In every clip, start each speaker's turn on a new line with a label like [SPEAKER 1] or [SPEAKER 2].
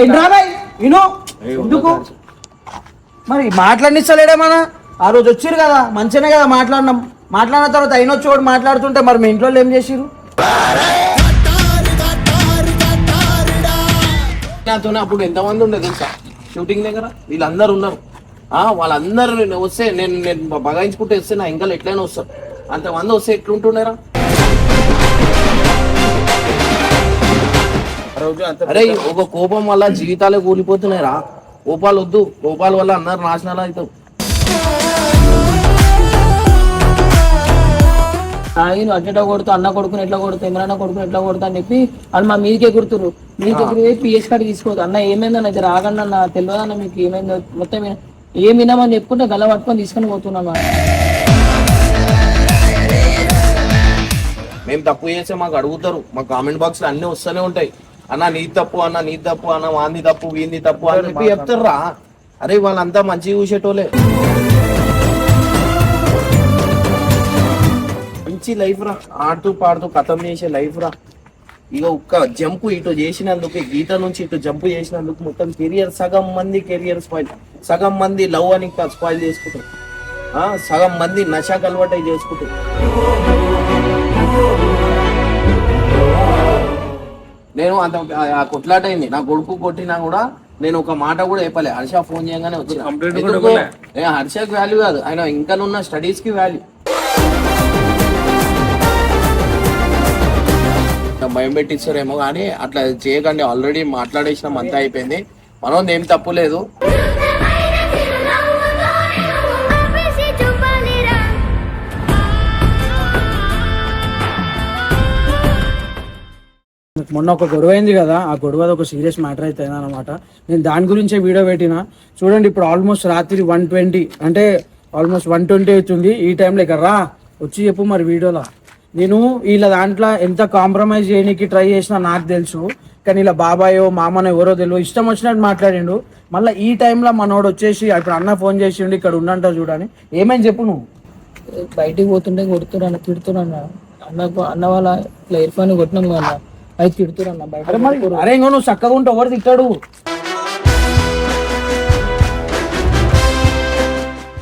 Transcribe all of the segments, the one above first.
[SPEAKER 1] ఎందుకు మరి మాట్లాడిస్తలేడేమన్నా? ఆ రోజు వచ్చిరు కదా, మంచిగానే కదా మాట్లాడినాం. మాట్లాడిన తర్వాత అయినొచ్చి కూడా మాట్లాడుతుంటే మరి మీ ఇంట్లో ఏం చేసిరు?
[SPEAKER 2] నాతోనే అప్పుడు ఎంతమంది ఉండే తెలుసా షూటింగ్ దగ్గర? వీళ్ళందరూ ఉన్నారు. వాళ్ళందరూ వస్తే నేను బగాయించుకుంటే వస్తే నా ఇంకా ఎట్లయినా వస్తారు. అంతమంది వస్తే ఎట్లుంటుండేరా? అరే ఒక కోపం వల్ల జీవితాలే కూలిపోతున్నాయిరా. కోపాలు వద్దు, కోపాల వల్ల అందరు నాశనాలు అవుతావు.
[SPEAKER 3] నేను అట్లా కొడుతూ అన్న కొడుకుని ఎట్లా కొడుతా, ఇమరాన్న కొడుకుని ఎట్లా కొడతా అని చెప్పి వాళ్ళు మా మీదికే గుర్తురు. మీదికి ఎగురు పిఎస్ కార్డు తీసుకోవద్దు అన్న. ఏమైందన్న అయితే రాగండి అన్న, తెలియదన్న మీకు ఏమైందో మొత్తం ఏం వినామని చెప్పుకుంటే గల్ల పట్టుకొని తీసుకొని పోతున్నాను.
[SPEAKER 2] మేము తప్పు చేస్తే మాకు అడుగుతారు, మా కామెంట్ బాక్స్ లో అన్ని వస్తూనే ఉంటాయి. అన్న నీ తప్పు, అన్న నీ తప్పు, అన్న వాంది తప్పు, వీంది తప్పు అని చెప్పి చెప్తారు రా. అరే వాళ్ళంతా మంచిగా చూసేటోలే. మంచి లైఫ్ రా, ఆడుతూ పాడుతూ కథం చేసే లైఫ్ రా. ఇక ఒక్క జంపు ఇటు చేసినందుకు, గీత నుంచి ఇటు జంపు చేసినందుకు మొత్తం కెరియర్, సగం మంది కెరియర్ స్పాయిల్, సగం మంది లవ్ అని స్పాయిల్ చేసుకుంటారు, సగం మంది నశాకు అలవాటు చేసుకుంటారు. నేను అంత కొట్లాట అయింది, నా కొడుకు కొట్టినా కూడా నేను ఒక మాట కూడా చెప్పలే. హర్ష ఫోన్ చేయగానే వచ్చిన. హర్షకి వాల్యూ కాదు, ఆయన ఇంకా ఉన్న స్టడీస్ కి వాల్యూ. భయం పెట్టిస్తారేమో కానీ అట్లా చేయకండి. ఆల్రెడీ మాట్లాడేసినాం, అంతా అయిపోయింది. మనం ఏం తప్పు లేదు.
[SPEAKER 1] మొన్న ఒక గొడవ అయింది కదా, ఆ గొడవ ఒక సీరియస్ మ్యాటర్ అయితే అనమాట. నేను దాని గురించే వీడియో పెట్టినా. చూడండి, ఇప్పుడు ఆల్మోస్ట్ రాత్రి 1:20 అంటే ఆల్మోస్ట్ 1:20 అవుతుంది. ఈ టైంలో ఇక్కడ రా వచ్చి చెప్పు మరి వీడియోలో. నేను వీళ్ళ దాంట్లో ఎంత కాంప్రమైజ్ చేయడానికి ట్రై చేసినా నాకు తెలుసు, కానీ ఇలా బాబాయో మామనో ఎవరో తెలియదు, ఇష్టం వచ్చినట్టు మాట్లాడిండు. మళ్ళీ ఈ టైంలో మనోడు వచ్చేసి ఇప్పుడు అన్న ఫోన్ చేసిండు, ఇక్కడ ఉన్నంట చూడని. ఏమని చెప్పు నువ్వు?
[SPEAKER 3] బయటికి పోతుంటే కొడుతున్నా, తిడుతున్నా. అన్న వాళ్ళ ఇట్లా ఇర్ఫాన్ కొట్టినాం కదా, అది తిడుతున్నా బయట.
[SPEAKER 1] అరే ఇంకో నువ్వు చక్కగా ఉంటే ఎవరు తిట్టాడు?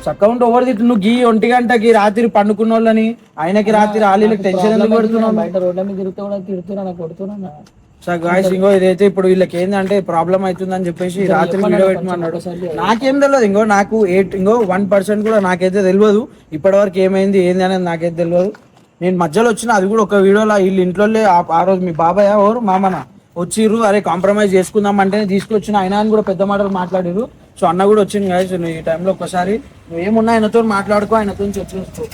[SPEAKER 1] చక్కగా ఉంటే ఎవరు తిట్టు? నువ్వు గీ 1 గంటకి రాత్రి పండుకున్న వాళ్ళని, ఆయనకి రాత్రి ఆలీలకు టెన్షన్ ఎందుకు పెడుతున్నావు?
[SPEAKER 3] బయట రోడ్ల మీద తిరుగుతూ కూడా తిడుతున్నా, కొడుతున్నా.
[SPEAKER 1] సార్ గాయస్, ఇంకో ఇదైతే ఇప్పుడు వీళ్ళకి ఏంటంటే ప్రాబ్లం అవుతుందని చెప్పేసి రాత్రి వీడియో పెట్టమన్నాడు. నాకేం తెలియదు. ఇంకో నాకు 1% కూడా నాకైతే తెలియదు ఇప్పటి వరకు ఏమైంది ఏంది అనేది నాకైతే తెలియదు. నేను మధ్యలో వచ్చిన, అది కూడా ఒక వీడియోలో వీళ్ళు ఇంట్లో ఆ రోజు మీ బాబాయ్ ఎవరు మామన వచ్చిర్రు, అరే కాంప్రమైజ్ చేసుకుందాం అంటేనే తీసుకొచ్చిన. ఆయన అని కూడా పెద్ద మాటలు మాట్లాడిరు. సో అన్న కూడా వచ్చింది గాయస్. నువ్వు ఈ టైంలో ఒకసారి నువ్వు ఏమున్నా ఆయనతో మాట్లాడుకో, ఆయనతో వచ్చేసుకో.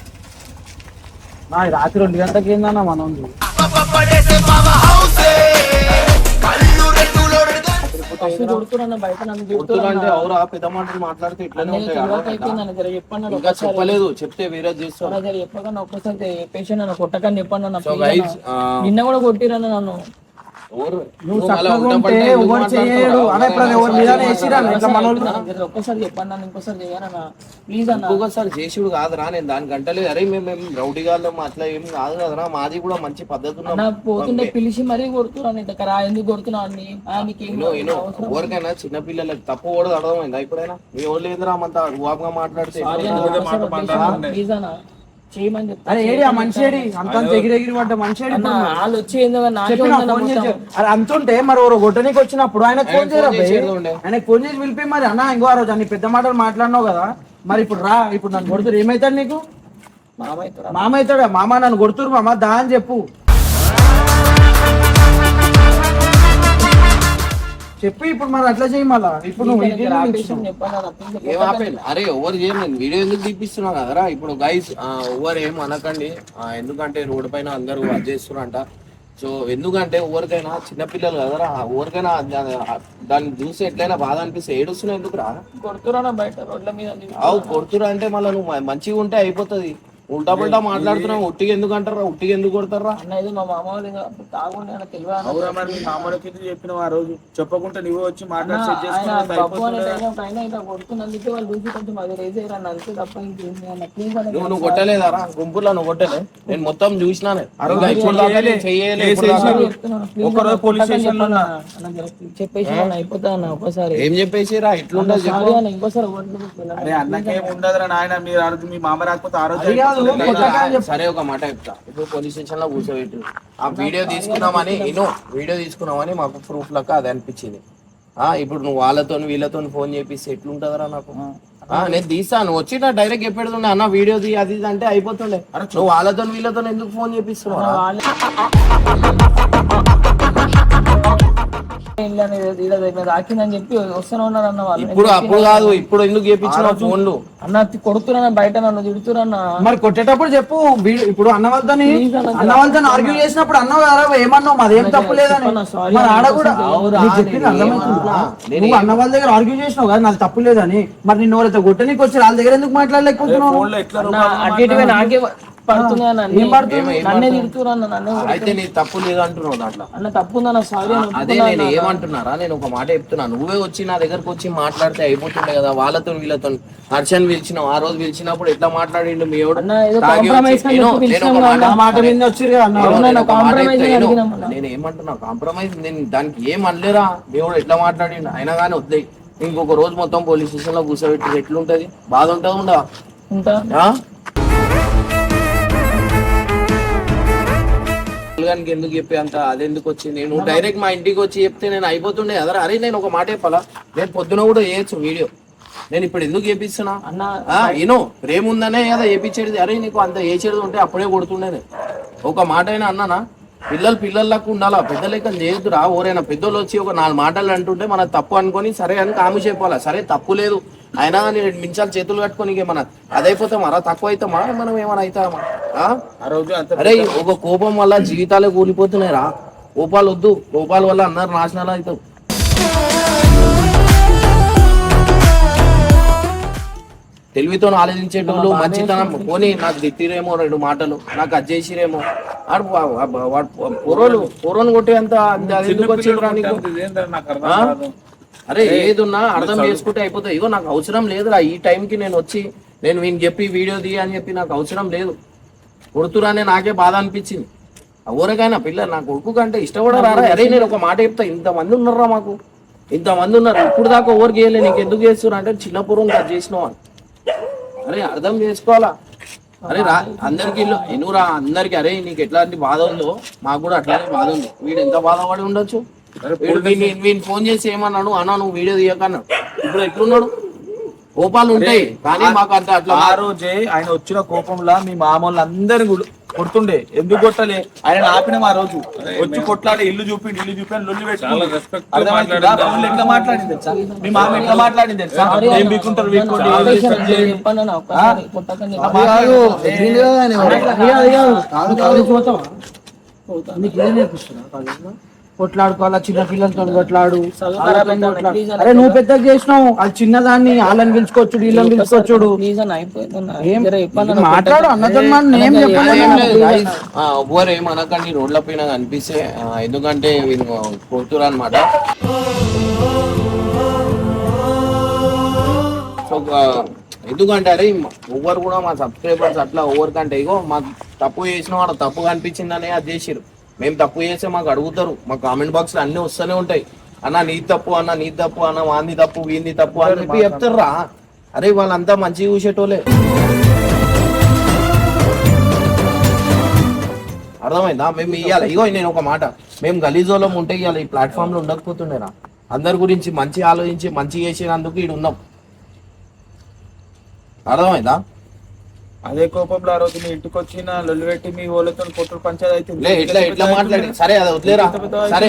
[SPEAKER 1] రాత్రి 2 గంటలకి ఏందన్నా మనం
[SPEAKER 2] చెప్పలేదు, చెప్తే వేరే చేస్తాను.
[SPEAKER 3] కొట్టకని చెప్పండి. నిన్న కూడా కొట్టిరన్న నన్ను.
[SPEAKER 2] ఒక్కసారి
[SPEAKER 3] చెప్పండి, ఇంకోసారి చేయాలన్నా ప్లీజ్ అన్న.
[SPEAKER 2] ఇంకొకసారి చేసుడు కాదురా, నేను దాని గంటలే. అరే మేము రౌడీ గాళ్ళం అట్లా ఏం కాదు కదరా, మాది కూడా మంచి పద్ధతి.
[SPEAKER 3] పోతుంటే పిలిచి మరీ కొడుతున్నాను. ఇంతకరా ఎందుకు కొడుతున్నావు అని.
[SPEAKER 2] ఎవరికైనా చిన్న పిల్లలకి తప్పు కూడా అర్థమైందా? ఇప్పుడైనా మీ ఎవరు లేదురా అంత ఊహంగా మాట్లాడితే
[SPEAKER 3] ప్లీజ్ అన్న చేయమని
[SPEAKER 1] అంతుంటే మరి గొట్టనికి వచ్చినప్పుడు ఆయన ఫోన్ ఆయనకు ఫోన్ చేసి పిలిపి మరి అన్న ఇంకో ఆ రోజు అన్ని పెద్ద మాటలు మాట్లాడినావు కదా, మరి ఇప్పుడు రా, ఇప్పుడు నన్ను కొడుతురు ఏమైతాడు నీకు? మామ అవుతాడా? మామ నన్ను కొడుతురు మామ దా అని చెప్పు. చెప్పి ఇప్పుడు మరి అట్లా చేయి. మళ్ళా ఇప్పుడు
[SPEAKER 2] అరే ఎవరు చేయను, వీడియో ఎందుకు తీపిస్తున్నావు కదరా. ఇప్పుడు గైస్ ఎవరు ఏం అనకండి, ఎందుకంటే రోడ్డు పైన అందరూ అది చేస్తున్నారంట. సో ఎందుకంటే ఎవరికైనా చిన్నపిల్లలు కదరా, ఎవరికైనా దాన్ని చూసి ఎట్లయినా బాధ అనిపిస్తే ఏడుస్తున్నావు ఎందుకురా?
[SPEAKER 3] కొడుతురా బయట రోడ్ల మీద.
[SPEAKER 2] కొడుతురా అంటే మళ్ళీ నువ్వు మంచిగా ఉంటే అయిపోతుంది. ఉల్టా పుల్టా మాట్లాడుతున్నావు. ఉట్టిగా ఎందుకు అంటారా? ఉట్టిగా ఎందుకు కొడతారా?
[SPEAKER 3] అన్న ఇది మా మామ వాళ్ళు ఇంకా తాగుండే అన్న తెలియదు అన్న.
[SPEAKER 1] అవురా మరి మీ మామూలుకి ఎందుకు చెప్పినావు ఆ రోజు? చెప్పకుండా నువ్వు వచ్చి మాట్లాడి సెట్
[SPEAKER 3] ఆయన
[SPEAKER 1] చేసుకున్నావు
[SPEAKER 3] పప్పు అనే టైంలో ఒక ఆయన ఇట్లా కొడుతున్నందుకే వాళ్ళు చూసి కొంచెం అది రేజ్ అయ్యారు అన్న, అంతే తప్ప ఇంకేంది అన్న. ప్లీజ్ అన్న
[SPEAKER 2] నువ్వు కొట్టలేదారా గుంపులో? నువ్వు కొట్టలే? నేను మొత్తం చూసినానే.
[SPEAKER 1] రోజు ఒక్కరోజు పోలీస్ స్టేషన్ లో ఉన్నా.
[SPEAKER 3] చెప్పేసి అన్న అయిపోతా అన్న ఒకసారి.
[SPEAKER 2] ఏం చెప్పేసిరా? ఎట్లుండదు చెప్పు.
[SPEAKER 3] సారీ అన్న ఇంకోసారి ఓట్లు
[SPEAKER 1] అరే అన్నకేం ఉండదురా నాయన, మీరు ఆ రోజు మీ మామ రాకపోతే ఆ రోజు
[SPEAKER 2] సరే ఒక మాట చెప్తా. ఇప్పుడు పోలీస్ స్టేషన్ లో కూర్చోబెట్టు. ఆ వీడియో తీసుకున్నామని వీడియో తీసుకున్నామని మాకు ప్రూఫ్ లెక్క అది అనిపించింది. ఇప్పుడు నువ్వు వాళ్ళతో వీళ్ళతో ఫోన్ చేపిస్తే ఎట్లుంటదరా నాకు? నేను తీస్తాను వచ్చి నా డైరెక్ట్ చెప్పేడుతుండే అన్న వీడియో తీ అది ఇది అంటే అయిపోతుండే. నువ్వు వాళ్ళతో వీళ్ళతో ఎందుకు ఫోన్ చేపిస్తున్నావు?
[SPEAKER 3] రాకిందని చెప్పి వస్తూనే ఉన్నారు అన్న వాళ్ళు.
[SPEAKER 2] ఇప్పుడు అప్పుడు కాదు, ఇప్పుడు ఎందుకు చేపించినావు ఫోన్లు?
[SPEAKER 3] అన్న కొడుతున్నా బయట నన్ను తిడుతున్నా.
[SPEAKER 1] మరి కొట్టేటప్పుడు చెప్పు. ఇప్పుడు అన్న వాళ్ళతో ఆర్గ్యూ చేసినప్పుడు అన్నావు కదా ఏమన్నావు మాదేం తప్పు లేదని. మరి ఆడ కూడా నీకు చెప్పింది అర్థమవుతుందా? నువ్వు అన్న వాళ్ళ దగ్గర ఆర్గ్యూ చేసినావు కదా నాది తప్పు లేదని. మరి నిన్ను ఎవరైతే కొట్టనీకి వచ్చి వాళ్ళ దగ్గర ఎందుకు మాట్లాడలేకపోతున్నావు?
[SPEAKER 3] అటు నాకే పడుతున్నాయి నన్నే తిడుతున్నా.
[SPEAKER 2] అయితే నీ తప్పు లేదు అంటున్నావు దాంట్లో.
[SPEAKER 3] అన్న తప్పు ఉందన్న సారీ.
[SPEAKER 2] అదే నేను ఏమంటున్నారా, నేను ఒక మాట చెప్తున్నా. నువ్వే వచ్చి నా దగ్గరకు వచ్చి మాట్లాడితే అయిపోతుండే కదా. వాళ్ళతో వీళ్ళతో హర్షన్ పిలిచినావు. ఆ రోజు పిలిచినప్పుడు ఎట్లా మాట్లాడిండు మీ ఎవడు? నేను ఏమంటున్నా కాంప్రమైజ్, నేను దానికి ఏం అనలేరా. మీ ఎవడు ఎట్లా మాట్లాడిండు అయినా కానీ వద్దాయి. ఇంకొక రోజు మొత్తం పోలీస్ స్టేషన్ లో కూర్చోబెట్టి ఎట్లుంటది? బాధ ఉంటది ఉండదా? ఎందుకు చెప్పే అంత అదెందుకు వచ్చింది? నువ్వు డైరెక్ట్ మా ఇంటికి వచ్చి చెప్తే నేను అయిపోతుండే కదా. అరే నేను ఒక మాట చెప్పాలా, నేను పొద్దున కూడా చేయొచ్చు వీడియో. నేను ఇప్పుడు ఎందుకు చేపిస్తున్నా? ఏనో ప్రేమ ఉందనే కదా చేపించేది. అరే నీకు అంత చేసేది ఉంటే అప్పుడే కొడుతుండే. ఒక మాట అయినా అన్నానా? పిల్లలకు ఉండాలా, పెద్ద లెక్క చేయొద్దురా. ఎవరైనా పెద్దోళ్ళు వచ్చి ఒక 4 మాటలు అంటుంటే మన తప్పు అనుకొని సరే అని కాము చెప్పాలా. సరే తప్పు లేదు అయినా కానీ 2 నిమిషాలు చేతులు కట్టుకొని ఏమన్నా అదైపోతామా? తక్కువ అవుతామా? మనం ఏమైనా అవుతామా? అరే ఒక కోపం వల్ల జీవితాలే కూలిపోతున్నాయిరా. కోపాలు వద్దు. కోపాల వల్ల అందరు నాశనాలు అవుతావు. తెలివితో ఆలోచించేటోళ్ళు మంచితనం పోనీ నాకు తిట్టిరేమో 2 మాటలు, నాకు అది చేసిరేమో. పొరోలు కొట్టేంత ఎందుకు వచ్చిండ్రా నీకు? అరే ఏదున్నా అర్థం చేసుకుంటే అయిపోతాయి. ఇగో నాకు అవసరం లేదురా ఈ టైంకి నేను వచ్చి నేను వీని చెప్పి వీడియో తీయ అని చెప్పి నాకు అవసరం లేదు. కొడుతురానే నాకే బాధ అనిపించింది. ఎవరికైనా పిల్లలు నా కొడుకు కంటే ఇష్టపడరారా? అరే నేను ఒక మాట చెప్తా, ఇంతమంది ఉన్నారా మాకు, ఇంతమంది ఉన్నారు. ఇప్పుడు దాకా ఎవరికి చేయలే, నీకు ఎందుకు చేస్తున్నా అంటే చిన్న పూర్వం అది చేసినావు అని. అరే అర్థం చేసుకోవాలా. అరే రా అందరికి ఎనురా అందరికి. అరే నీకు ఎట్లాంటి బాధ ఉందో మాకు కూడా అట్లానే బాధ ఉంది. వీడు ఎంత బాధపడి ఉండొచ్చు. వీడిని ఫోన్ చేసి ఏమన్నాడు? అన్నా నువ్వు వీడియో తీయకన్నాడు. ఇప్పుడు ఎట్లున్నాడు? కోపాలు ఉంటాయి కానీ మాకు అంత అట్లా.
[SPEAKER 1] ఆ రోజే ఆయన వచ్చిన కోపంలో మీ మామూలు అందరు కొడుతుండే. ఎందుకు కొట్టలే? ఆయన ఆపినాం ఆ రోజు. వచ్చి కొట్లాడి ఇల్లు చూపిండి లొల్లి పెట్టుకోండి. ఎట్లా మాట్లాడింది తెలుసా? మీ మామ ఎట్లా మాట్లాడింది తెలుసా? ఏం బీకుంటారు కొట్లాడుకోవాలా, చిన్న పిల్లలతో కొట్లాడు. అరే నువ్వు పెద్దగా చేసినావు, అది చిన్నదాన్ని వాళ్ళని పిలుచుకోవచ్చు వీళ్ళని పిలుచుకోవచ్చు. మాట్లాడు అన్నతో
[SPEAKER 2] ఎవ్వరు ఏమనకండి రోడ్ల పైన కనిపిస్తే. ఎందుకంటే వీళ్ళు కొడుతురు అనమాట. సో ఎందుకంటే అరే ఎవరు కూడా మా సబ్స్క్రైబర్స్ అట్లా ఎవరికంటే ఇగో మాకు తప్పు చేసిన వాడు తప్పు కనిపించిందనే అది చేసిరు. మేము తప్పు చేస్తే మాకు అడుగుతారు. మా కామెంట్ బాక్స్ లో అన్ని వస్తూనే ఉంటాయి. అన్న నీ తప్పు అన్న, నీ తప్పు అన్న, వాంది తప్పు వీంది తప్పు అని చెప్పి చెప్తారా. అరే వాళ్ళంతా మంచిగా చూసేటోలే. అర్థమైందా? మేము ఇవ్వాలి. ఇగో నేను ఒక మాట, మేము గలీజోలం ఉంటే ఇవ్వాలి ఈ ప్లాట్ఫామ్ లో ఉండకపోతుండేనా? అందరి గురించి మంచి ఆలోచించి మంచి చేసినందుకు ఈడు ఉన్నాం. అర్థమైందా?
[SPEAKER 1] అదే కోపంలో ఆ రోజు మీ ఇంటికి వచ్చిన లొల్లి పెట్టి మీ వాళ్ళతో కొట్టుడు పంచాయతీ
[SPEAKER 2] ఎట్లా మాట్లాడి సరే అది వదిలేరా. సరే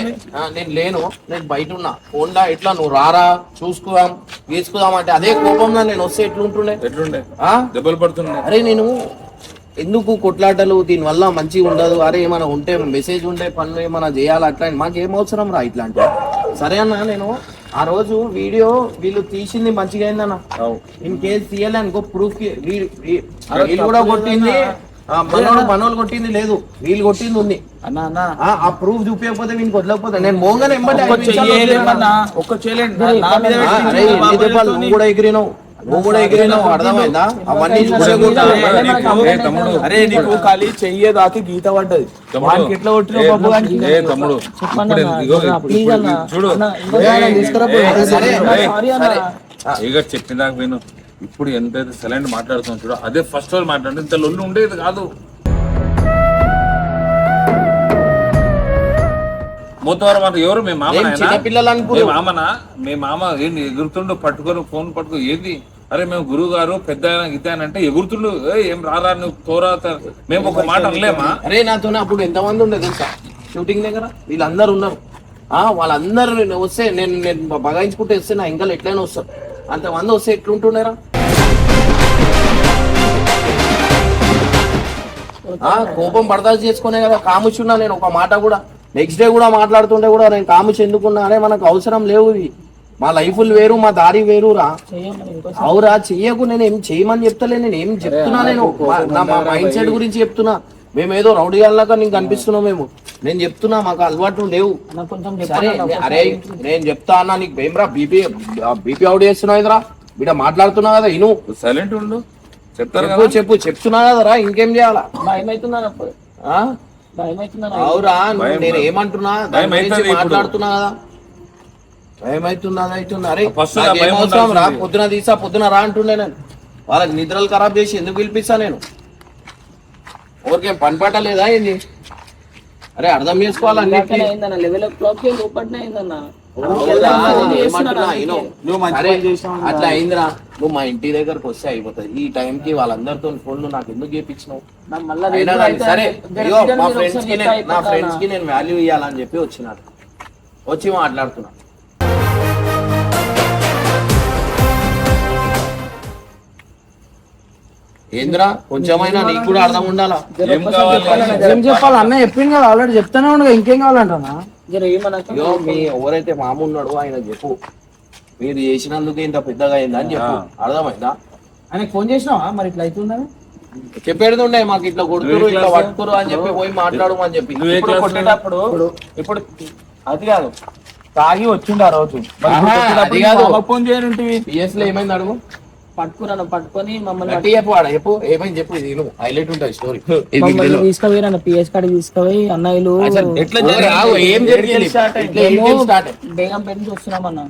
[SPEAKER 2] నేను లేను, నేను బయట ఉన్నా. ఫోన్లా ఎట్లా నువ్వు రారా చూసుకుందాం గీసుకుందాం అంటే అదే కోపంలో నేను వస్తే ఎట్లుంటుండే
[SPEAKER 1] దెబ్బలు పడుతుండే.
[SPEAKER 2] అరే నేను ఎందుకు కొట్లాటలు, దీనివల్ల మంచిగా ఉండదు. అరే ఏమైనా ఉంటే మెసేజ్ ఉండే పనులు ఏమైనా చేయాలి అట్లా మాకు ఏం అవసరం రా ఇట్లాంటి. సరే అన్న నేను ఆ రోజు వీడియో వీళ్ళు తీసింది మంచిగా అయిందన్న. ఇన్ కేసు తీయాలి అనుకో ప్రూఫ్ కి వీళ్ళు కూడా కొట్టింది మనోళ్ళు కొట్టింది లేదు, వీళ్ళు కొట్టింది ఉంది. ఆ ప్రూఫ్ చూపించకపోతే వీనికి వదలకపోతే నేను మోగానే నువ్వు కూడా ఎగిరినావు, అర్థమైందా? అవన్నీ
[SPEAKER 4] అరే నీకు ఖాళీ చెయ్యే దాకి గీత పడ్డది, వానికి ఎట్లా కొట్టినావు బాబు? తమ్ముడు చూడు ఇక చెప్పిన దాకా విను. ఇప్పుడు ఎంతైతే సైలెంట్ మాట్లాడుతున్నాం చూడు, అదే ఫస్ట్ రోజు మాట్లాడుతూ ఇంత లొల్లు ఉండేది కాదు. మూతవారు మాట ఎవరు? మీ మామనా? మీ మామ ఏంటి ఎగురుతుండు పట్టుకొని ఫోన్ పట్టుకో ఏంది? అరే మేము గురువు గారు పెద్ద గీత అంటే ఎగురుతుండు, ఏం రారా నువ్వు తోరా, మేము ఒక మాట అనలేమా?
[SPEAKER 2] అరే నాతో అప్పుడు ఎంతమంది ఉండే తెలుసా షూటింగ్ దగ్గర? వీళ్ళందరూ ఉన్నారు. వాళ్ళందరూ వస్తే నేను బగాయించుకుంటే వస్తే నా ఇంకా ఎట్లయినా వస్తారు. అంతమంది వస్తే ఎట్లుంటున్నారా? కోపం బర్దాస్తు చేసుకునే కదా కాముచున్నా నేను. ఒక మాట కూడా నెక్స్ట్ డే కూడా మాట్లాడుతుంటే కూడా నేను కాముచి ఎందుకున్నా అనే మనకు అవసరం లేవు. ఇవి మా లైఫ్లు వేరు, మా దారి వేరురా. అవురా చెయ్యకు, నేను ఏం చేయమని చెప్తలే, నేను ఏం చెప్తున్నా, నేను మా మైండ్ సెట్ గురించి చెప్తున్నా. మేమేదో రౌడీ వాళ్ళక నీకు కనిపిస్తున్నాం మేము. నేను చెప్తున్నా మాకు అలవాట్లు లేవు. సరే అరే నేను చెప్తా అన్నా, నీకు ఏమ్రా బీపీ అవుట్ చేస్తున్నావు ఇదరా బిడ్డ, మాట్లాడుతున్నావు కదా ఇను
[SPEAKER 4] సైలెంట్ ఉండు,
[SPEAKER 2] చెప్తారు చెప్తున్నా కదరా, ఇంకేం చేయాలా? అవురా నేను ఏమంటున్నా మాట్లాడుతున్నా కదా, భయమవుతుందా? అరే ఏమవుతాం రా, పొద్దున తీసా పొద్దున రా అంటుండే నేను. వాళ్ళకి నిద్రలు ఖరాబ్ చేసి ఎందుకు పిలిపిస్తా నేను? ఎవరికేం పని పట్టలేదా ఏంది? అరే అర్థం చేసుకోవాలని అట్లా అయిందిరా. నువ్వు మా ఇంటి దగ్గరకు వస్తే అయిపోతుంది. ఈ టైంకి వాళ్ళందరితో ఫోన్లు నాకు ఎందుకు చేయించినావు? సరే మా ఫ్రెండ్స్ కి నేను వాల్యూ ఇవ్వాలని చెప్పి వచ్చినాడు, వచ్చి మాట్లాడుతున్నా. ఏంద్రా కొంచెమైనా నీకు కూడా అర్థం ఉండాలా?
[SPEAKER 1] ఏం చెప్పాలి అన్న? చెప్పింది కదా ఆల్రెడీ, చెప్తానే ఉండగా ఇంకేం కావాలంటున్నా?
[SPEAKER 2] మీ ఎవరైతే మామ ఉన్నాడో ఆయన చెప్పు, మీరు చేసినందుకు ఇంత పెద్దగా అయిందా అని చెప్పు, అర్థమైందా?
[SPEAKER 1] ఆయనకు ఫోన్ చేసినావా మరి ఇట్లా అవుతుందని?
[SPEAKER 2] చెప్పేది ఉండే మాకు ఇట్లా కొడుతురు ఇట్లా పట్టుకురు అని చెప్పి పోయి మాట్లాడు అని చెప్పి.
[SPEAKER 4] కొట్టేటప్పుడు ఇప్పుడు అది కాదు, తాగి వచ్చిండు ఆ రోజు. ఫోన్ చేయనుంటే
[SPEAKER 2] పిఎస్ లో ఏమైంది అడుగు.
[SPEAKER 3] పట్టుకొని మమ్మల్ని
[SPEAKER 2] చెప్పు ఏమైంది చెప్పు, ఇది హైలైట్ ఉంటుంది స్టోరీ.
[SPEAKER 3] తీసుకుపోయి పిఎస్ కాడికి తీసుకుపోయి అన్నయ్యలు బేగంపేట నుంచి వస్తున్నామన్నా,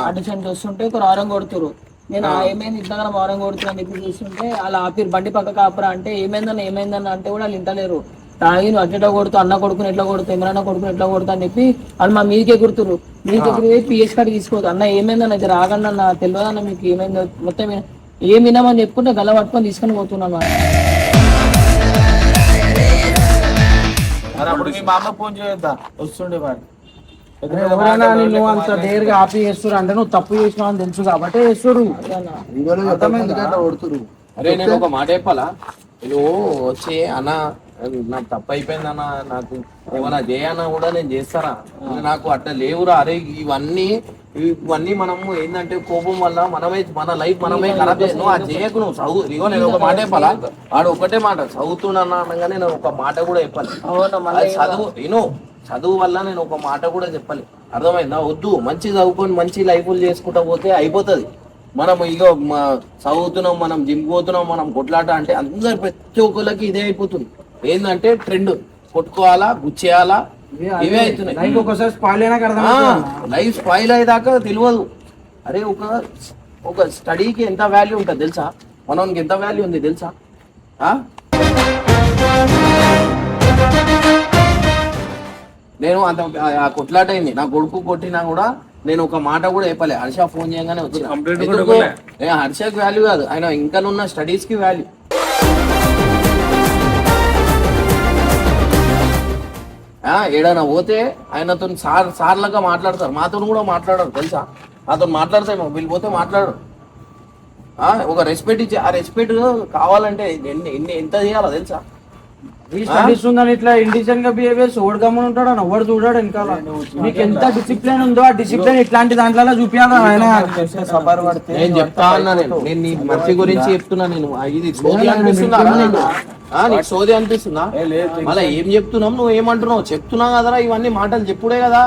[SPEAKER 3] అడిషన్ చూస్తుంటే ఒక వారం కొడుతురు. నేను ఏమైంది ఇంతగా వారం కొడుతున్నా అని చెప్పి చూస్తుంటే అలా ఆపిరు, బండి పక్క ఆపరా అంటే ఏమైందన్న అంటే కూడా వాళ్ళు ఇంటలేరు. తాగి నువ్వు అట్లా కొడుతూ అన్న కొడుకుని ఎట్లా కొడుతా, ఇమరాన్న కొడుకుని ఎట్లా కొడతా అని చెప్పి వాళ్ళు మా మీదికే గుర్తురు. మీదికి పోయి పిఎస్ కాడికి తీసుకోవద్దు. అన్న ఏమైందన్న అయితే రాగండి అన్న, తెలియదన్న మీకు ఏమైందో మొత్తం ఏం వినామని చెప్పుకుంటే గల్ల పట్టుకొని తీసుకొని పోతున్నాను.
[SPEAKER 4] అప్పుడు మీ మామ ఫోన్ చేయొద్దా, వస్తుండే వాడు.
[SPEAKER 1] ఎవరైనా నువ్వు అంత డేర్గా ఆపి చేస్తురు అంటే నువ్వు తప్పు చేసినావు అని తెలుసు కాబట్టి చేస్తురు.
[SPEAKER 2] అరే నేను ఒక మాట చెప్పాలా, నువ్వు వచ్చి అన్న నాకు తప్పు అయిపోయిందన్న, నాకు ఏమన్నా చేయన్నా కూడా నేను చేస్తారా, నాకు అట్లా లేవురా. అరే ఇవన్నీ మనము ఏంటంటే కోపం వల్ల మన లైఫ్ మనమే ఖరాబ్ చేసి నువ్వు అది చేయకు. నువ్వు చదువు, ఇగో నేను ఒక మాట చెప్పాలా, వాడు ఒకటే మాట చదువుతున్నా అనగానే నేను ఒక మాట కూడా చెప్పాలి. చదువు వల్ల నేను ఒక మాట కూడా చెప్పాలి, అర్థమైందా? వద్దు, మంచి చదువుకొని మంచి లైఫ్లు చేసుకుంటా పోతే అయిపోతుంది. మనం ఇగో చదువుతున్నాం, మనం జిమ్ పోతున్నాం, మనం కొట్లాట అంటే అందరు ప్రతి ఒక్కరికి ఇదే అయిపోతుంది. ఏంటంటే ట్రెండ్ కొట్టుకోవాలా, గుచ్చేయాలా, ఇవే అవుతున్నాయి. లైఫ్ స్పాయిల్ అయ్యేదాకా తెలియదు. అరే ఒక స్టడీకి ఎంత వాల్యూ ఉంటుంది తెలుసా? మనకి ఎంత వాల్యూ ఉంది తెలుసా? నేను అంత కొట్లాట అయింది, నా కొడుకు కొట్టినా కూడా నేను ఒక మాట కూడా చెప్పలే. హర్ష ఫోన్ చేయగానే వచ్చిన. హర్షకి వాల్యూ కాదు, ఆయన ఇంకా ఉన్న స్టడీస్ కి వాల్యూ. ఏడైనా పోతే ఆయనతో సార్లుగా మాట్లాడతారు, మాతో కూడా మాట్లాడరు తెలుసా? నాతో మాట్లాడతాయి, వీళ్ళు పోతే మాట్లాడరు. ఒక రెస్పెక్ట్ ఇచ్చి, ఆ రెస్పెక్ట్ కావాలంటే ఎంత చేయాలో తెలుసా?
[SPEAKER 1] స్టడీస్ ఉందని ఇట్లా ఇండిజన్ గా బిహేవియర్ ఓడగమ్మని ఉంటాడు అని ఎవడు చూడాడు వెనకాల. నీకు ఎంత డిసిప్లిన్ ఉందో ఆ డిసిప్లిన్ ఇట్లాంటి దాంట్లో చూపించాలి ఆయన.
[SPEAKER 2] నేను చెప్తా అన్నా, నేను నీ మంచి గురించి చెప్తున్నా. నేను ఇది సోది అనిపిస్తుందా నీకు? నీకు సోది అనిపిస్తుందా? మళ్ళీ ఏం చెప్తున్నావు, నువ్వు ఏమంటున్నావు? చెప్తున్నా కదరా, ఇవన్నీ మాటలు చెప్పుడే కదా.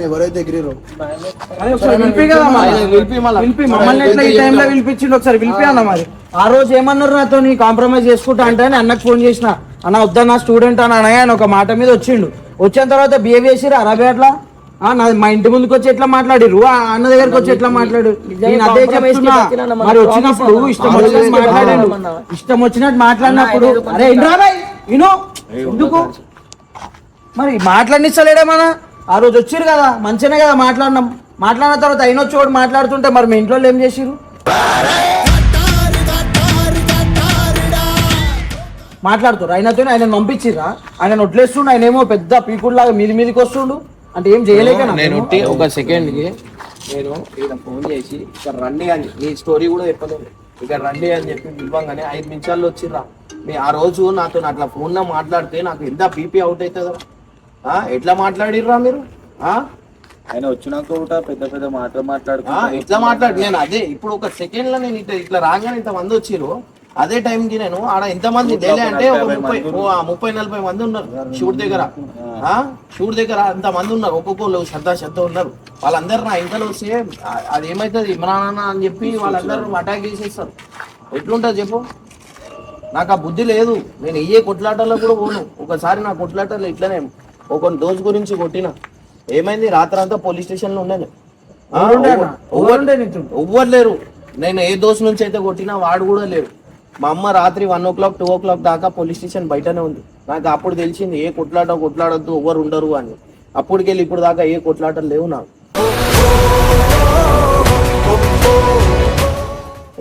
[SPEAKER 5] ఎవరైతే ఎగిరిరో
[SPEAKER 1] మమ్మల్ని ఎట్లా ఈ టైంలో పిలిపించిండు ఒకసారి పిలిపి అన్న. మరి ఆ రోజు ఏమన్నారు నాతో, నీ కాంప్రమైజ్ చేసుకుంటా అంటే అన్నకు ఫోన్ చేసిన, అన్న వద్దన్న స్టూడెంట్ అని అనగా ఆయన ఒక మాట మీద వచ్చిండు. వచ్చిన తర్వాత బిహేవ్ చేసిరు అరబై అట్లా. మా ఇంటి ముందుకు వచ్చి ఎట్లా మాట్లాడిరు, అన్న దగ్గరకు వచ్చి ఎట్లా మాట్లాడు. నేను అదే చెప్తున్నా. మరి వచ్చినప్పుడు ఇష్టం వచ్చినట్టు మాట్లాడాడు, ఇష్టం వచ్చినట్టు మాట్లాడినప్పుడు అరే విను ఎందుకు మరి మాట్లాడిస్తలేడేమన్నా. ఆ రోజు వచ్చిరు కదా, మంచిగానే కదా మాట్లాడినాం. మాట్లాడిన తర్వాత అయిన చోటు మాట్లాడుతుంటే మరి మీ ఇంట్లో ఏం చేసిరు? మాట్లాడుతారు ఆయనతో. ఆయన పంపించిరా, ఆయన వడ్లేస్తుండు. ఆయన ఏమో పెద్ద పీకుడులాగా మీదికి వస్తుండు అంటే ఏం చేయలేక
[SPEAKER 2] నేను ఒక సెకండ్ కి నేను ఇక్కడ ఫోన్ చేసి ఇక్కడ రండి అని, నీ స్టోరీ కూడా చెప్పలేదు, ఇక్కడ రండి అని చెప్పి పిలవంగానే 5 నిమిషాల్లో వచ్చిర్రా. ఆ రోజు నాతో అట్లా ఫోన్ లో మాట్లాడితే నాకు ఎంత పీపీ అవుట్ అవుతుందా? ఎట్లా మాట్లాడిర్రా మీరు?
[SPEAKER 5] ఆయన వచ్చినాక కూడా పెద్ద పెద్ద మాటలు మాట్లాడుతూ
[SPEAKER 2] ఇట్లా మాట్లాడి నేను అదే ఇప్పుడు ఒక సెకండ్ లో నేను ఇట్లా రాగానే ఇంత మంది వచ్చిర్రు. అదే టైంకి నేను ఆడ ఎంతమంది డైలీ అంటే ఒక 30-40 మంది ఉన్నారు షూట్ దగ్గర. షూట్ దగ్గర అంత మంది ఉన్నారు, ఒక్కొక్కరు శ్రద్ధ ఉన్నారు. వాళ్ళందరూ నా ఇంట్లో వస్తే అది ఏమైతుంది ఇమ్రాన్ అని చెప్పి వాళ్ళందరూ అటాక్ చేసేస్తారు. ఎట్లుంటుంది చెప్పు? నాకు ఆ బుద్ధి లేదు. నేను ఏ కొట్లాటల్లో కూడా పోను. ఒకసారి నా కొట్లాటల్లో ఇట్లనే ఒక దోష్ గురించి కొట్టిన. ఏమైంది? రాత్రంతా పోలీస్ స్టేషన్ లో ఉన్నాను. ఎవ్వరు లేరు. నేను ఏ దోష్ నుంచి అయితే కొట్టినా వాడు కూడా లేరు. మా అమ్మ రాత్రి 1 o'clock 2 o'clock దాకా పోలీస్ స్టేషన్ బయటనే ఉంది. నాకు అప్పుడు తెలిసింది ఏ కొట్లాడొద్దు, ఎవరు ఉండరు అని. అప్పటికెళ్ళి ఇప్పుడు దాకా ఏ కొట్లాటలు లేవు నాకు.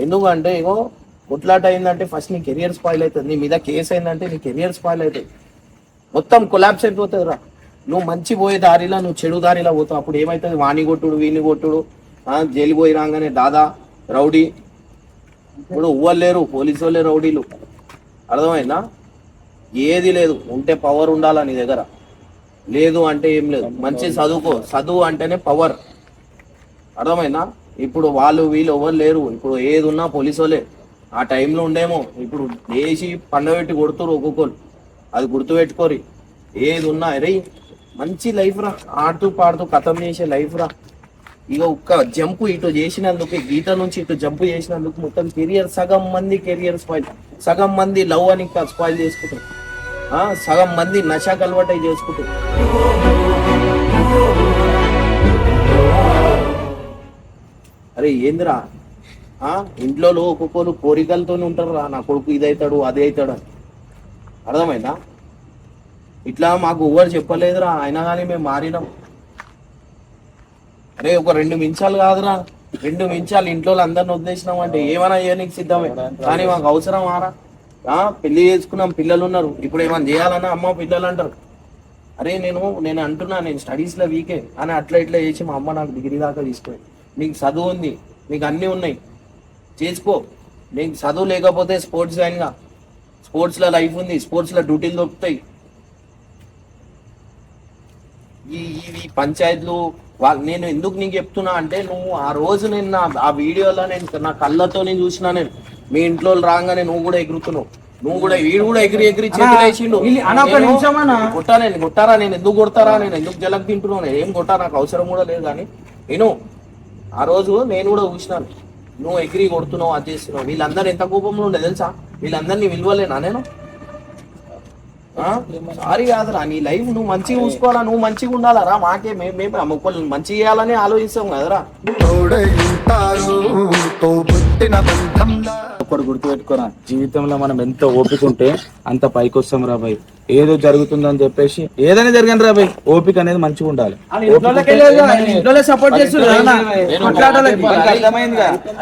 [SPEAKER 2] ఎందుకంటే ఇగో కొట్లాట అయిందంటే ఫస్ట్ నీ కెరియర్ స్పాయిల్ అవుతుంది. నీ మీద కేసు అయిందంటే నీ కెరియర్ స్పాయిల్ అవుతుంది, మొత్తం కొలాప్స్ అయిపోతుంది రా. నువ్వు మంచి పోయే దారిలో నువ్వు చెడు దారిలో పోతావు. అప్పుడు ఏమవుతుంది? వాణి కొట్టుడు, వీని కొట్టుడు, జైలు పోయి రాగానే దాదా రౌడీ. ఇప్పుడు ఎవ్వరు లేరు, పోలీసు వాళ్ళే రౌడీలు. అర్థమైందా? ఏది లేదు. ఉంటే పవర్ ఉండాలా నీ దగ్గర, లేదు అంటే ఏం లేదు. మంచి చదువుకో, చదువు అంటేనే పవర్. అర్థమైందా? ఇప్పుడు వాళ్ళు వీళ్ళు ఎవరు లేరు. ఇప్పుడు ఏది ఉన్నా పోలీసు వాళ్ళే. ఆ టైంలో ఉండేమో, ఇప్పుడు వేసి పండబెట్టి కొడుతురు ఒక్కొక్కరు. అది గుర్తుపెట్టుకోరి. ఏది ఉన్నా అరే మంచి లైఫ్ రా, ఆడుతూ పాడుతూ కథం చేసే లైఫ్ రా. ఇక ఒక్క జంపు ఇటు చేసినందుకు, గీత నుంచి ఇటు జంపు చేసినందుకు మొత్తం కెరియర్, సగం మంది కెరియర్ స్పాయిల్, సగం మంది లవ్ అని స్పాయిల్ చేసుకుంటారు, సగం మంది నషాకు అలవాటై చేసుకుంటారు. అరే ఏందిరా, ఇంట్లో ఒక్కొక్కరు కోరికలతోనే ఉంటారు రా. నా కొడుకు ఇది అవుతాడు అది అవుతాడు అని. అర్థమైందా? ఇట్లా మాకు ఎవరు చెప్పలేదురా, అయినా కానీ మేము మారినాం. అరే ఒక 2 నిమిషాలు కాదురా, 2 నిమిషాలు ఇంట్లో అందరిని వదిలేసినాం అంటే ఏమైనా చేయడానికి సిద్ధమే. కానీ మాకు అవసరం ఆరా? పెళ్లి చేసుకున్నాం, పిల్లలు ఉన్నారు. ఇప్పుడు ఏమైనా చేయాలన్నా అమ్మ పిల్లలు అంటారు. అరే నేను అంటున్నా, నేను స్టడీస్లో వీకే అని అట్లా ఇట్లా చేసి మా అమ్మ నాకు డిగ్రీ దాకా తీసుకుని, నీకు చదువు ఉంది, నీకు అన్నీ ఉన్నాయి, చేసుకో. నీకు చదువు లేకపోతే స్పోర్ట్స్ జాయిన్గా, స్పోర్ట్స్లో లైఫ్ ఉంది, స్పోర్ట్స్లో డ్యూటీలు దొరుకుతాయి. ఈ పంచాయతీలు నేను ఎందుకు నీకు చెప్తున్నా అంటే, నువ్వు ఆ రోజు నేను ఆ వీడియోలో నేను నా కళ్ళతో నేను చూసినా. నేను మీ ఇంట్లో రాగానే నువ్వు కూడా ఎగురుతున్నావు, నువ్వు కూడా వీడు కూడా ఎగిరి చేతులేసిండు. కొట్టారా? నేను ఎందుకు కొడతారా? నేను ఎందుకు జలక్ తింటున్నావు? నేను ఏం కొట్టా, నాకు అవసరం కూడా లేదు. కానీ నేను ఆ రోజు నేను కూడా చూసినాను, నువ్వు ఎగిరి కొడుతున్నావు, అది చేస్తున్నావు. వీళ్ళందరూ ఎంత కోపంలో ఉండే తెలుసా? వీళ్ళందరినీ విలువలేనా నేను? సారీ కాదురా, నీ లైఫ్ నువ్వు మంచిగా చూసుకోవాలా, నువ్వు మంచిగా ఉండాలరా. మాకే మేము ఒక్కళ్ళు మంచిగా చేయాలని ఆలోచిస్తాం కదరా.
[SPEAKER 5] ఒకటి గుర్తుపెట్టుకోరా, జీవితంలో మనం ఎంత ఓపిక ఉంటే అంత పైకి వస్తాం రా భయ్. ఏదో జరుగుతుందని చెప్పేసి ఏదైనా జరగని రా భయ్, ఓపిక అనేది మంచిగా ఉండాలి.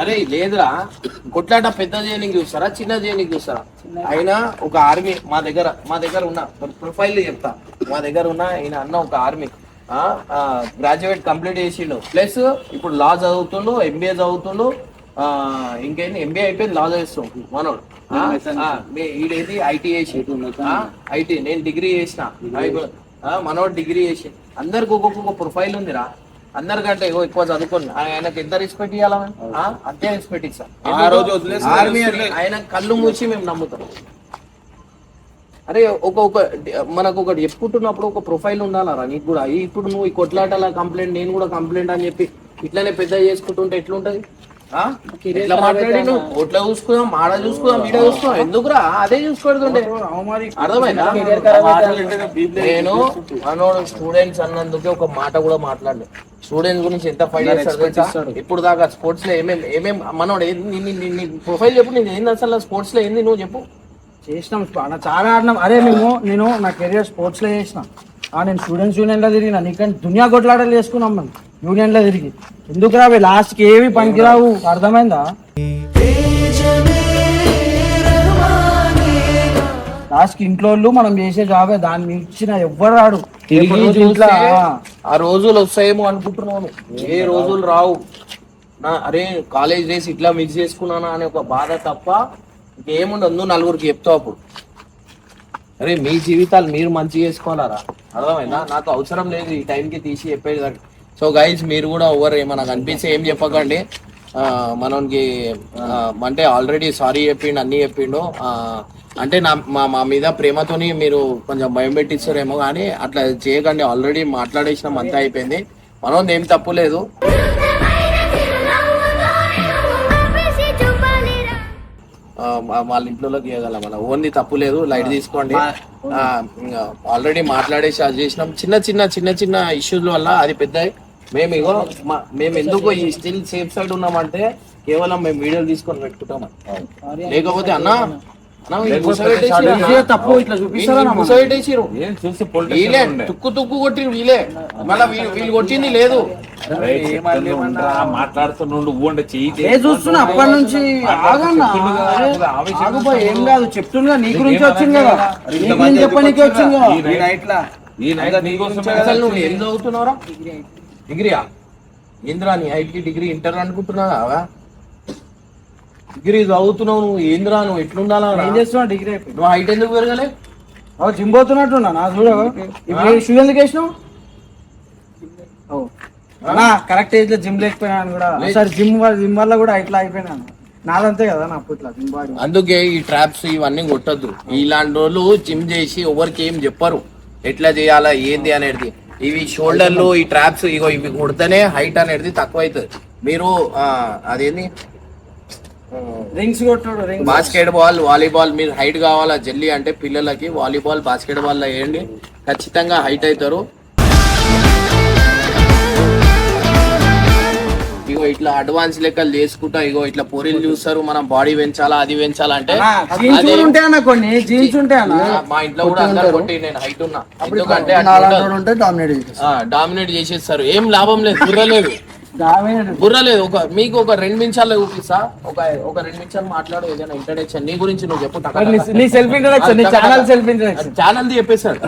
[SPEAKER 2] అరే లేదురా, కొట్లాట పెద్ద చేయనికి చూస్తారా, చిన్న చేయనికి చూస్తారా? అయినా ఒక ఆర్మీ మా దగ్గర ఉన్న ప్రొఫైల్ చెప్తా. మా దగ్గర ఉన్న ఈయన అన్న ఒక ఆర్మీ గ్రాడ్యుయేట్ కంప్లీట్ చేసిండు, ప్లస్ ఇప్పుడు లా చదువుతుండు, MBA చదువుతుండు. ఇంకేంటి, MBA అయిపోయింది, లా చేస్తుండు మనోడు. ఈడేది ఐటీ చేసి ఐటీ, నేను డిగ్రీ చేసిన, మనోడు డిగ్రీ చేసి, అందరికి ఒక్కొక్క ప్రొఫైల్ ఉందిరా. అందరికంటే ఎక్కువ చదువుకోండి. ఆయనకి ఎంత రెస్పెక్ట్ ఇవ్వాలా? అంతే రెస్పెక్ట్ ఇస్తాం. ఆయన కళ్ళు మూసి మేము నమ్ముతాం. అరే మనకు ఒకటి చెప్పుకుంటున్నప్పుడు ఒక ప్రొఫైల్ ఉండాలరా నీకు కూడా. ఇప్పుడు నువ్వు ఈ కొట్లాటల కంప్లైంట్, నేను కూడా కంప్లైంట్ అని చెప్పి ఇట్లనే పెద్ద చేసుకుంటుంటే ఎట్లుంటది? ఎట్లా మాట్లాడి నువ్వు ఓట్లా చూసుకుందాం, ఆడ చూసుకుందాం, ఈడ చూసుకుందాం, ఎందుకురా? అదే చూసుకుంటుండే. అర్థమైందా? నేను మనోడు స్టూడెంట్స్ అన్నందుకే ఒక మాట కూడా మాట్లాడలేదు. స్టూడెంట్స్ గురించి ఎంత ఫైట్ చేస్తాడు ఇప్పుడు దాకా. స్పోర్ట్స్ లో ఏమేం మనోడు నీ ప్రొఫైల్ చెప్పు. నేను ఏంది అసలు స్పోర్ట్స్ లో ఏంది నువ్వు చెప్పు.
[SPEAKER 1] చేసినాం చాలా ఆడినాం. అరే నేను నా కెరియర్ స్పోర్ట్స్ లో చేసిన. నేను స్టూడెంట్స్ యూనియన్ లో తిరిగినా. నీకంటే దునియా కొట్లాటలు చేసుకున్నాం మనం యూనియన్ లో తిరిగి. ఎందుకు రావే లాస్ట్ కి ఏవి పనికిరావు. అర్థమైందా? లాస్ట్ కి ఇంట్లో మనం చేసే జాబే, దాన్ని మించిన ఎవ్వరు రాడు.
[SPEAKER 2] ఆ రోజులు వస్తాయేమో అనుకుంటున్నాను, ఏ రోజులు రావు. అరే కాలేజ్ డేస్ ఇట్లా మిక్స్ చేసుకున్నానా అనే ఒక బాధ తప్ప ఇంకేముండదు. నువ్వు నలుగురికి చెప్తావు అప్పుడు. అరే మీ జీవితాలు మీరు మంచి చేసుకోవాలరా. అర్థమైందా? నాకు అవసరం లేదు ఈ టైంకి తీసి చెప్పేది. సో గైస్, మీరు కూడా ఎవరు ఏమన్నా కనిపిస్తే ఏం చెప్పకండి. మనకి అంటే ఆల్రెడీ సారీ చెప్పిండు, అన్నీ చెప్పిండు. అంటే మా మీద ప్రేమతోని మీరు కొంచెం భయం పెట్టిస్తారేమో, కానీ అట్లా చేయకండి. ఆల్రెడీ మాట్లాడేసినాం, అంతా అయిపోయింది. మనం ఏం తప్పు లేదు. వాళ్ళ ఇంట్లోకి ఇవ్వగలం, మన ఓన్లీ తప్పు లేదు. లైట్ తీసుకోండి. ఆల్రెడీ మాట్లాడేసి అది చేసినాం. చిన్న చిన్న ఇష్యూస్ వల్ల అది పెద్ద. మేము ఎందుకు ఈ స్టిల్ సేఫ్ సైడ్ ఉన్నామంటే కేవలం మేము వీడియోలు తీసుకొని పెట్టుకుంటాం. లేకపోతే తుక్కు కొట్టి వీలే, మళ్ళీ వీళ్ళు కొట్టింది లేదు.
[SPEAKER 4] మాట్లాడుతుండు
[SPEAKER 1] చూస్తున్నా అప్పటి నుంచి. ఏం కాదు చెప్తున్నా, నీ గురించి వచ్చింది కదా, నీ గురించి చెప్పనీకి వచ్చింది కదా.
[SPEAKER 2] నువ్వు ఏం చదువుతున్నావురా? డిగ్రీయా? ఏంద్రా నీ హైట్ డిగ్రీ? ఇంటర్ అనుకుంటున్నావా? డిగ్రీ చదువుతున్నావు నువ్వు. ఏంద్రా నువ్వు ఎట్లుండాలా?
[SPEAKER 1] ఏం చేస్తున్నావు? డిగ్రీ
[SPEAKER 2] నువ్వు హైట్ ఎందుకు పెరగలే?
[SPEAKER 1] జిమ్ పోతున్నట్టున్నా నా చూడ. షూ ఎందుకు వేసినావు? కరెక్ట్ ఏజ్ లో జిమ్ లేకపోయినాను కూడా. సరే జిమ్ వల్ల కూడా ఇట్లా అయిపోయినాను. నాదంతే కదా నా అప్పట్లో జిమ్ బాడీ.
[SPEAKER 2] అందుకే ఈ ట్రాప్స్ ఇవన్నీ కొట్టద్దు. ఇలాంటి వాళ్ళు జిమ్ చేసి ఎవరికి ఏం చెప్పరు ఎట్లా చేయాలా ఏంది అనేది. ఇవి షోల్డర్లు, ఈ ట్రాప్స్ ఇగో ఇవి కొడితేనే హైట్ అనేది తక్కువ అవుతుంది. మీరు అదేంది
[SPEAKER 1] రింగ్స్ కొట్టాడు,
[SPEAKER 2] బాస్కెట్ బాల్, వాలీబాల్, మీరు హైట్ కావాలా జల్లి అంటే పిల్లలకి వాలీబాల్, బాస్కెట్ బాల్ లో వేయండి, ఖచ్చితంగా హైట్ అవుతారు. ఇగో ఇట్లా అడ్వాన్స్ లెక్కలు చేసుకుంటా ఇగో ఇట్లా పోరీలు చూస్తారు, మనం బాడీ పెంచాలా అది పెంచాలా అంటే మా ఇంట్లో కూడా అందరు కొట్టి నేను హైట్ ఉన్నా. ఎందుకంటే డామినేట్ చేసేస్తారు. ఏం లాభం లేదు, బుర్ర లేదు. మీకు ఒక 2 నిమిషాల్లో చూపిస్తా. ఒక 2 నిమిషాలు మాట్లాడు, ఏదైనా ఇంట్రడక్షన్ నీ గురించి నువ్వు చెప్పు. ఛానల్ చెప్పేసాడు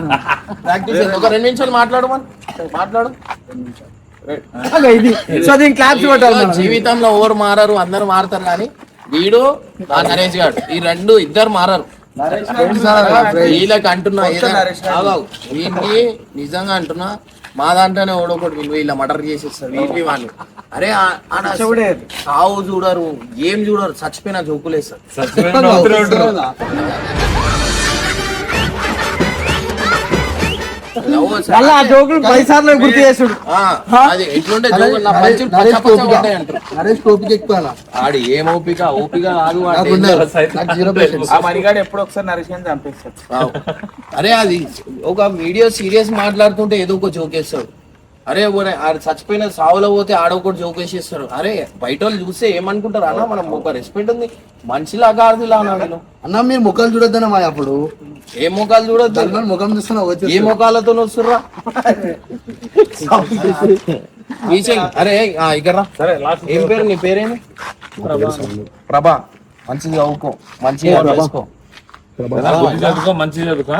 [SPEAKER 2] ప్రాక్టీస్. ఒక 2 నిమిషాలు మాట్లాడు. జీవితంలో ఎవరు మారరు, అందరు మారతారు. కానీ వీడు నరేష్ గారు ఈ ఇద్దరు మారరు. వీళ్ళకి అంటున్నా వీళ్ళకి నిజంగా అంటున్నా, మా దాంట్లోనే ఓడొకటి వీళ్ళ మర్డర్ చేసేస్తారు వీళ్ళకి వాళ్ళు. అరే సావు చూడరు, ఏం చూడరు, చచ్చిపోయినా జోకులేస్తారు.
[SPEAKER 1] గుర్తు చేసుడు
[SPEAKER 2] ఆడి ఏం ఓపిక కాదు.
[SPEAKER 5] ఎప్పుడు ఒకసారి నరేష్ చంపేస్తాడు.
[SPEAKER 2] అరే అది ఒక వీడియో సీరియస్ మాట్లాడుతుంటే ఏదో ఒక జోకేస్తాడు. అరే చచ్చిపోయిన సావులో పోతే ఆడొకటి జోకేసేస్తారు. అరే బయట వాళ్ళు చూస్తే ఏమనుకుంటారు అన్న, మనం ఒక రెస్పెక్ట్ ఉంది, మనిషిలా కాదు ఇలా
[SPEAKER 6] అన్న. మీరు ముఖాలు చూడొద్దన్న మా అప్పుడు.
[SPEAKER 2] ఏ ముఖాలు చూడొద్దు?
[SPEAKER 6] ముఖం చూస్తున్నా
[SPEAKER 2] ఏ ముఖాలతో వస్తుర్రా? అరే ఇక్కడ ఏం పేరు? నీ పేరేమి? ప్రభా. మంచిది చదువుకో, మంచిగా చదువుకో,
[SPEAKER 4] మంచి చదువుకో.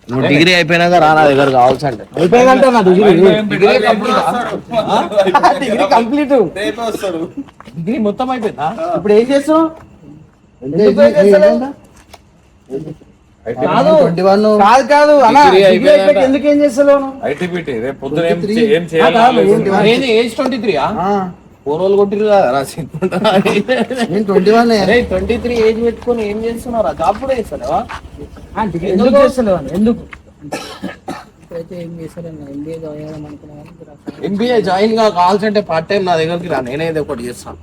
[SPEAKER 2] నువ్వు డిగ్రీ అయిపోయినాక రా నా దగ్గర కావచ్చు అంటే.
[SPEAKER 1] Degree complete.
[SPEAKER 2] డిగ్రీ మొత్తం అయిపోయిందా?
[SPEAKER 1] ఇప్పుడు ఏం చేస్తావు? ఎందుకు ఏం చేస్తలేవు? కాదు
[SPEAKER 6] 21
[SPEAKER 1] కాదు కాదు అన్న
[SPEAKER 4] Degree
[SPEAKER 1] degree
[SPEAKER 4] అయిపోయాక.
[SPEAKER 1] అయిపోయాక ఎందుకు ఏం చేస్తలేవు నువ్వు?
[SPEAKER 4] ఐటీబీటీ రేపు పొద్దున ఏం
[SPEAKER 6] 23.
[SPEAKER 4] ఏం చేయాలి
[SPEAKER 2] ఏంది ఏజ్ 23 ఫోన్ వాళ్ళు కొట్టిరు కదా రాసించుకుంటా
[SPEAKER 6] నేను 21
[SPEAKER 2] అరే 23 ఏజ్ పెట్టుకొని ఏం చేస్తున్నారా జాబ్ కూడా చేస్తావా
[SPEAKER 1] ఎందుకు చేస్తలేవు అన్న? ఎందుకు
[SPEAKER 3] ఇప్పుడైతే ఏం చేస్తారన్న ఎంబీఏ చదివాం అనుకున్నాను.
[SPEAKER 2] ఎంబీఏ జాయిన్ గా కావాల్సింటే పార్ట్ టైం నా దగ్గరికి రా నేనే ఏదో ఒకటి చేస్తాను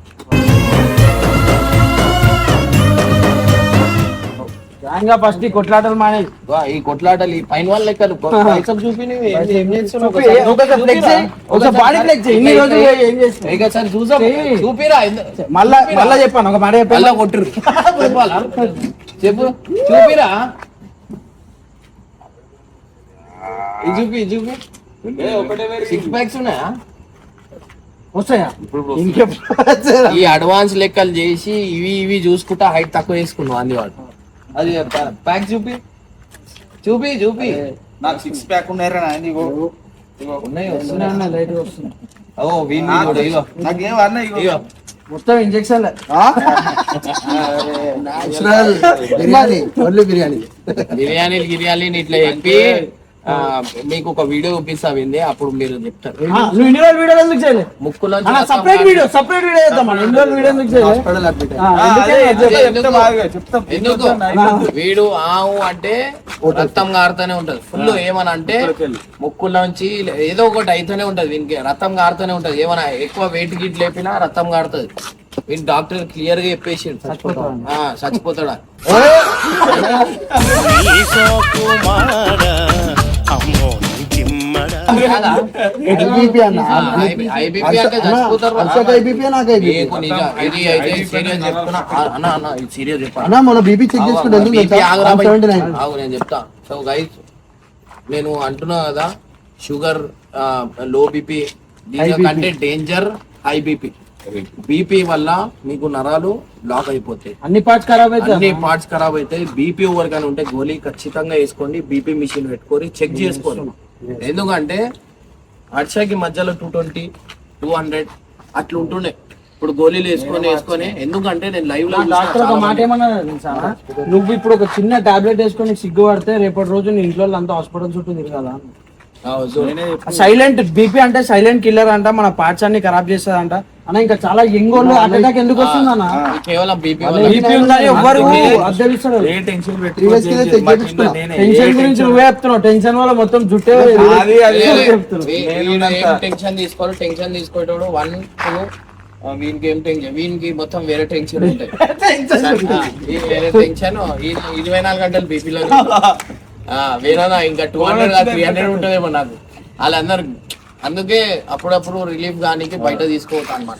[SPEAKER 1] జాయిన్గా ఫస్ట్ ఈ కొట్లాటలు మానేయి.
[SPEAKER 2] ఈ కొట్లాటలు ఈ పైన వాళ్ళ లెక్కలు పైసలు చూపి నువ్వు ఏం చేస్తున్నావు
[SPEAKER 1] ఒకసారి flex చేయి. ఒకసారి body flex చేయి. ఇన్ని రోజులు ఏం చేస్తున్నావు?
[SPEAKER 2] ఒకసారి చూసా చూపిరా
[SPEAKER 1] మళ్ళా చెప్పాను ఒక మాట చెప్పాను.
[SPEAKER 2] మళ్ళా కొట్టురు చెప్పాలా చెప్పు చూపిరా ఇది చూపి ఇది చూపి సిక్స్ ప్యాక్స్ ఉన్నాయా
[SPEAKER 1] వస్తాయా
[SPEAKER 2] ఈ అడ్వాన్స్ లెక్కలు చేసి ఇవి చూసుకుంటా హైట్ తక్కువ చేసుకున్నావు అంది వాడు అది ప్యాక్ చూపి చూపి చూపి
[SPEAKER 5] నాకు 6 ప్యాక్ ఉన్నారా ఇగో
[SPEAKER 2] ఉన్నాయి
[SPEAKER 1] వస్తున్నాయి లైట్ వస్తున్నాయి.
[SPEAKER 2] ఓ వీని కూడా ఇగో
[SPEAKER 5] నాకేం అన్న
[SPEAKER 2] ఇగో
[SPEAKER 1] మొత్తం ఇంజెక్షన్
[SPEAKER 6] బిర్యానీ ఓన్లీ బిర్యానీ
[SPEAKER 2] బిర్యానీలు ఇట్లా చెప్పి మీకు ఒక వీడియో చూపిస్తావింది అప్పుడు మీరు చెప్తారు
[SPEAKER 1] నువ్వు ఇన్ని రోజులు వీడియో ఎందుకు చేయలేదు?
[SPEAKER 2] ముక్కులో
[SPEAKER 1] సపరేట్ వీడియో చేద్దాం మనం. ఇన్ని రోజులు వీడియో ఎందుకు చేయలేదు?
[SPEAKER 6] హాస్పిటల్ అడ్మిట్
[SPEAKER 2] ఎందుకు వీడు ఆవు అంటే రక్తం కారుతూనే ఉంటది ఫుల్ ఏమని అంటే ముక్కులోంచి ఏదో ఒకటి అయితేనే ఉంటది వీనికి రక్తం కారుతూనే ఉంటది ఏమైనా ఎక్కువ వెయిట్ గిట్ లేపినా రక్తం కారుతుంది వీని డాక్టర్ క్లియర్ గా చెప్పేసి చచ్చిపోతాడా
[SPEAKER 6] ఐబీపీ అన్న
[SPEAKER 2] ఐబీపీ అంటే చచ్చిపోతారు
[SPEAKER 6] అశోక్ ఐబీపీ నాకు ఐబీపీ
[SPEAKER 2] నీకు నిజం ఇది అయితే సీరియస్ చెప్తున్నా అన్న అన్న ఇది సీరియస్ చెప్పాను
[SPEAKER 6] అన్న మన బీపీ చెక్ చేసుకుంటే ఎందుకు
[SPEAKER 2] BP
[SPEAKER 6] తెలుసా?
[SPEAKER 2] ఆగురా భయ్.
[SPEAKER 6] 179.
[SPEAKER 2] ఆగు నేను చెప్తా సో గైస్ నేను అంటున్నా కదా షుగర్ లో బీపీ దీనికంటే డేంజర్ హై బీపీ బీపీ వల్ల మీకు నరాలు బ్లాక్ అయిపోతాయి
[SPEAKER 1] అన్ని పార్ట్స్ ఖరాబ్
[SPEAKER 2] అన్ని
[SPEAKER 1] అయితే
[SPEAKER 2] పార్ట్స్ ఖరాబ్ అవుతాయి బీపీ ఓవర్ కానీ ఉంటే గోళీ ఖచ్చితంగా వేసుకోండి బీపీ మిషన్ పెట్టుకొని చెక్ చేసుకోండి ఎందుకంటే హర్షకి మధ్యలో 220 200 అట్లా ఉంటుండే ఇప్పుడు గోళీలు వేసుకొని ఎందుకంటే నేను లైవ్ లో
[SPEAKER 1] డాక్టర్ ఒక మాట ఏమన్నా తెలుసా? నువ్వు ఇప్పుడు ఒక చిన్న టాబ్లెట్ వేసుకొని సిగ్గుపడితే రేపటి రోజు నీ ఇంట్లో అంతా హాస్పిటల్ చుట్టూ తిరగాల. సైలెంట్ బీపీ అంటే సైలెంట్ కిల్లర్ అంట, మన పార్ట్స్ అన్ని ఖరాబ్ చేస్తుంది అంట అన్న. ఇంకా చాలా యంగ్ వాళ్ళు హార్ట్ అటాక్ ఎందుకు వస్తుంది అన్న?
[SPEAKER 2] కేవలం బీపీ
[SPEAKER 1] బీపీ ఉందని ఎవ్వరు అర్థమిస్తారు.
[SPEAKER 5] టెన్షన్
[SPEAKER 6] Previous కి check చేయించుకున్నా.
[SPEAKER 1] టెన్షన్ గురించి నువ్వే చెప్తున్నావు. టెన్షన్ వల్ల మొత్తం జుట్టే చెప్తున్నావు.
[SPEAKER 2] టెన్షన్ తీసుకోవాలి టెన్షన్ తీసుకోవడం 1 2 వీనికి ఏం టెన్షన్ వీనికి మొత్తం వేరే టెన్షన్ ఉంటాయి వేరే టెన్షన్ 24 గంటలు బీపీలో వేరే ఇంకా 200 300 ఉంటుందేమో నాకు వాళ్ళందరు అందుకే అప్పుడప్పుడు రిలీఫ్ గానికి బయట తీసుకోవద్దు అనమాట